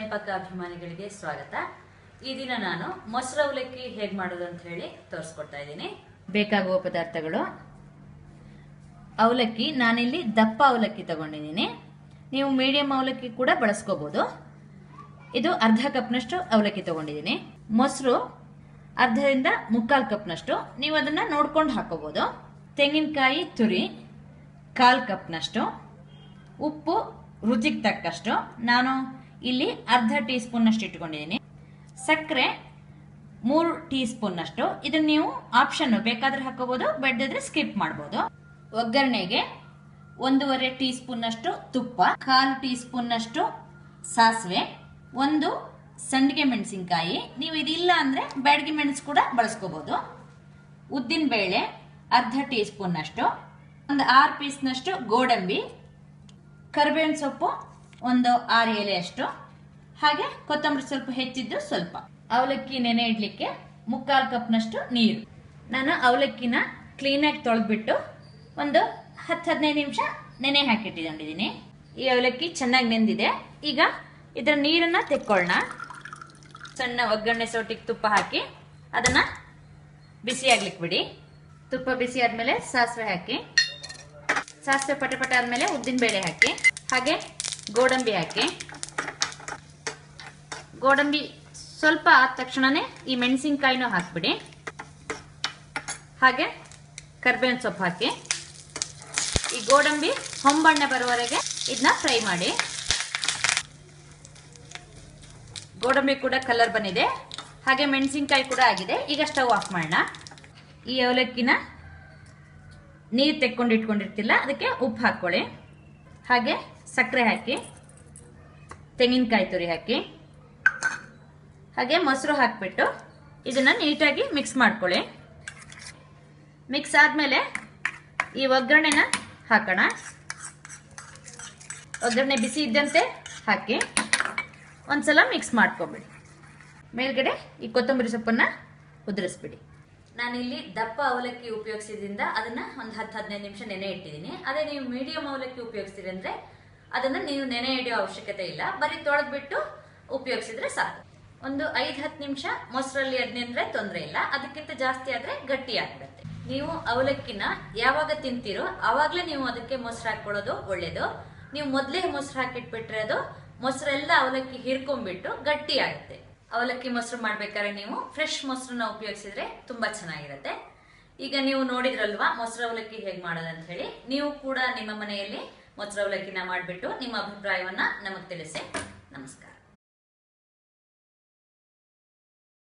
ಸ್ವಯಂಪಾಕ ಅಭಿಮಾನಿಗಳಿಗೆ ಸ್ವಾಗತ. ಈ ದಿನ ನಾನು ಮೊಸರು ಅವಲಕ್ಕಿ ಹೇಗೆ ಮಾಡೋದು ಅಂತ ಹೇಳಿ ತೋರಿಸ್ಕೊಡ್ತಾ ಇದ್ದೀನಿ. ಬೇಕಾಗುವ ಪದಾರ್ಥಗಳು: ಅವಲಕ್ಕಿ, ನಾನಿಲ್ಲಿ ದಪ್ಪ ಅವಲಕ್ಕಿ ತಗೊಂಡಿದ್ದೀನಿ. ನೀವು ಮೀಡಿಯಂ ಅವಲಕ್ಕಿ ಕೂಡ ಬಳಸ್ಕೋಬಹುದು. ಇದು ಅರ್ಧ ಕಪ್ನಷ್ಟು ಅವಲಕ್ಕಿ ತಗೊಂಡಿದ್ದೀನಿ. ಮೊಸರು ಅರ್ಧದಿಂದ ಮುಕ್ಕಾಲು ಕಪ್ನಷ್ಟು, ನೀವು ಅದನ್ನ ನೋಡ್ಕೊಂಡು ಹಾಕೋಬಹುದು. ತೆಂಗಿನಕಾಯಿ ತುರಿ 1/4 ಕಪ್ನಷ್ಟು, ಉಪ್ಪು ರುಚಿಗೆ ತಕ್ಕಷ್ಟು, ನಾನು ಇಲ್ಲಿ ಅರ್ಧ ಟೀ ಸ್ಪೂನ್ನಷ್ಟು ಇಟ್ಕೊಂಡಿದ್ದೀನಿ. ಸಕ್ಕರೆ 3 ಟೀ ಸ್ಪೂನ್ನಷ್ಟು, ಇದನ್ನ ನೀವು ಆಪ್ಷನ್ ಬೇಕಾದ್ರೆ ಹಾಕೋಬಹುದು, ಬೇಡದಿದ್ರೆ ಸ್ಕಿಪ್ ಮಾಡಬಹುದು. ಒಗ್ಗರಣೆಗೆ 1/2 ಟೀ ಸ್ಪೂನ್ನಷ್ಟು ತುಪ್ಪ, 1/4 ಟೀ ಸ್ಪೂನ್ನಷ್ಟು ಸಾಸಿವೆ, 1 ಸಂಡಿಗೆ ಮೆಣಸಿನಕಾಯಿ, ನೀವು ಇದಿಲ್ಲ ಅಂದ್ರೆ ಬ್ಯಾಡಗಿ ಮೆಣಸು ಕೂಡ ಬಳಸ್ಕೋಬಹುದು. ಉದ್ದಿನ ಬೇಳೆ ಅರ್ಧ ಟೀ ಸ್ಪೂನ್ನಷ್ಟು, ಒಂದು 6 ಪೀಸ್ನಷ್ಟು ಗೋಡಂಬಿ, ಕರಿಬೇವಿನ ಸೊಪ್ಪು ಒಂದು 6 ಎಲೆಯಷ್ಟು, ಹಾಗೆ ಕೊತ್ತಂಬರಿ ಸ್ವಲ್ಪ ಹೆಚ್ಚಿದ್ದು ಸ್ವಲ್ಪ. ಅವಲಕ್ಕಿ ನೆನೆ ಇಡ್ಲಿಕ್ಕೆ 3/4 ಕಪ್ನಷ್ಟು ನೀರು. ನಾನು ಅವಲಕ್ಕಿನ ಕ್ಲೀನಾಗಿ ತೊಳೆದ್ಬಿಟ್ಟು ಒಂದು 10-15 ನಿಮಿಷ ನೆನೆ ಹಾಕಿಟ್ಟಿಕೊಂಡಿದ್ದೀನಿ. ಈ ಅವಲಕ್ಕಿ ಚೆನ್ನಾಗಿ ನೆಂದಿದೆ. ಈಗ ಇದರ ನೀರನ್ನ ತೆಕ್ಕೊಳ್ಳೋಣ. ಸಣ್ಣ ಒಗ್ಗರಣೆ ಸೌಟಿಗೆ ತುಪ್ಪ ಹಾಕಿ ಅದನ್ನ ಬಿಸಿ ಆಗ್ಲಿಕ್ಕೆ ಬಿಡಿ. ತುಪ್ಪ ಬಿಸಿ ಆದ್ಮೇಲೆ ಸಾಸಿವೆ ಹಾಕಿ, ಸಾಸಿವೆ ಪಟ ಆದ್ಮೇಲೆ ಉದ್ದಿನ ಬೇಳೆ ಹಾಕಿ, ಹಾಗೆ ಗೋಡಂಬಿ ಹಾಕಿ. ಗೋಡಂಬಿ ಸ್ವಲ್ಪ ಆದ ತಕ್ಷಣನೇ ಈ ಮೆಣಸಿನಕಾಯಿನೂ ಹಾಕ್ಬಿಡಿ. ಹಾಗೆ ಕರಿಬೇವಿನ ಸೊಪ್ಪು ಹಾಕಿ. ಈ ಗೋಡಂಬಿ ಹೊಂಬಣ್ಣ ಬರುವವರೆಗೆ ಇದನ್ನ ಫ್ರೈ ಮಾಡಿ. ಗೋಡಂಬಿ ಕೂಡ ಕಲರ್ ಬಂದಿದೆ, ಹಾಗೆ ಮೆಣಸಿನಕಾಯಿ ಕೂಡ ಆಗಿದೆ. ಈಗ ಸ್ಟವ್ ಆಫ್ ಮಾಡೋಣ. ಈ ಅವಲಕ್ಕಿನ ನೀರು ತೆಕ್ಕೊಂಡು ಇಟ್ಕೊಂಡಿರ್ತಿಲ್ಲ, ಅದಕ್ಕೆ ಉಪ್ಪು ಹಾಕೊಳ್ಳಿ. ಹಾಗೆ ಸಕ್ಕರೆ ಹಾಕಿ, ತೆಂಗಿನಕಾಯಿ ತುರಿ ಹಾಕಿ, ಹಾಗೆ ಮೊಸರು ಹಾಕಿಬಿಟ್ಟು ಇದನ್ನ ನೀಟಾಗಿ ಮಿಕ್ಸ್ ಮಾಡ್ಕೊಳ್ಳಿ. ಮಿಕ್ಸ್ ಆದ್ಮೇಲೆ ಈ ಒಗ್ಗರಣೆನ ಹಾಕೋಣ. ಒಗ್ಗರಣೆ ಬಿಸಿ ಇದ್ದಂತೆ ಹಾಕಿ ಒಂದ್ಸಲ ಮಿಕ್ಸ್ ಮಾಡ್ಕೊಬಿಡಿ. ಮೇಲ್ಗಡೆ ಈ ಕೊತ್ತಂಬರಿ ಸೊಪ್ಪನ್ನ ಉದುರಿಸ್ಬಿಡಿ. ನಾನಿಲ್ಲಿ ದಪ್ಪ ಅವಲಕ್ಕಿ ಉಪಯೋಗಿಸಿದ್ರಿಂದ ಅದನ್ನ ಒಂದು 10-15 ನಿಮಿಷ ನೆನೆ ಇಟ್ಟಿದ್ದೀನಿ. ಅದೇ ನೀವು ಮೀಡಿಯಂ ಅವಲಕ್ಕಿ ಉಪಯೋಗಿಸ್ತೀರಿ ಅಂದ್ರೆ ಅದನ್ನ ನೀವು ನೆನೆ ಇಡೋ ಅವಶ್ಯಕತೆ ಇಲ್ಲ, ಬರೀ ತೊಳೆದ್ಬಿಟ್ಟು ಉಪಯೋಗಿಸಿದ್ರೆ ಸಾಕು. ಒಂದು 5-10 ನಿಮಿಷ ಮೊಸರಲ್ಲಿ ಅದ್ನೆ ಅಂದ್ರೆ ತೊಂದರೆ ಇಲ್ಲ, ಅದಕ್ಕಿಂತ ಜಾಸ್ತಿ ಆದ್ರೆ ಗಟ್ಟಿ ಆಗ್ಬಿಡುತ್ತೆ. ನೀವು ಅವಲಕ್ಕಿನ ಯಾವಾಗ ತಿಂತೀರೋ ಅವಾಗ್ಲೇ ನೀವು ಅದಕ್ಕೆ ಮೊಸರು ಹಾಕೊಳ್ಳೋದು ಒಳ್ಳೇದು. ನೀವು ಮೊದಲೇ ಮೊಸರು ಹಾಕಿಟ್ಬಿಟ್ರೆ ಅದು ಮೊಸರೆಲ್ಲ ಅವಲಕ್ಕಿ ಹಿರ್ಕೊಂಡ್ಬಿಟ್ಟು ಗಟ್ಟಿ ಆಗುತ್ತೆ. ಅವಲಕ್ಕಿ ಮೊಸರು ಮಾಡ್ಬೇಕಾದ್ರೆ ನೀವು ಫ್ರೆಶ್ ಮೊಸರನ್ನ ಉಪಯೋಗಿಸಿದ್ರೆ ತುಂಬಾ ಚೆನ್ನಾಗಿರುತ್ತೆ. ಈಗ ನೀವು ನೋಡಿದ್ರಲ್ವಾ ಮೊಸರು ಅವಲಕ್ಕಿ ಹೇಗೆ ಮಾಡೋದಂತ ಹೇಳಿ. ನೀವು ಕೂಡ ನಿಮ್ಮ ಮನೆಯಲ್ಲಿ ಮೊಸರು ಅವಲಕ್ಕಿನ ಮಾಡ್ಬಿಟ್ಟು ನಿಮ್ಮ ಅಭಿಪ್ರಾಯವನ್ನ ನಮಗ್ ತಿಳಿಸಿ.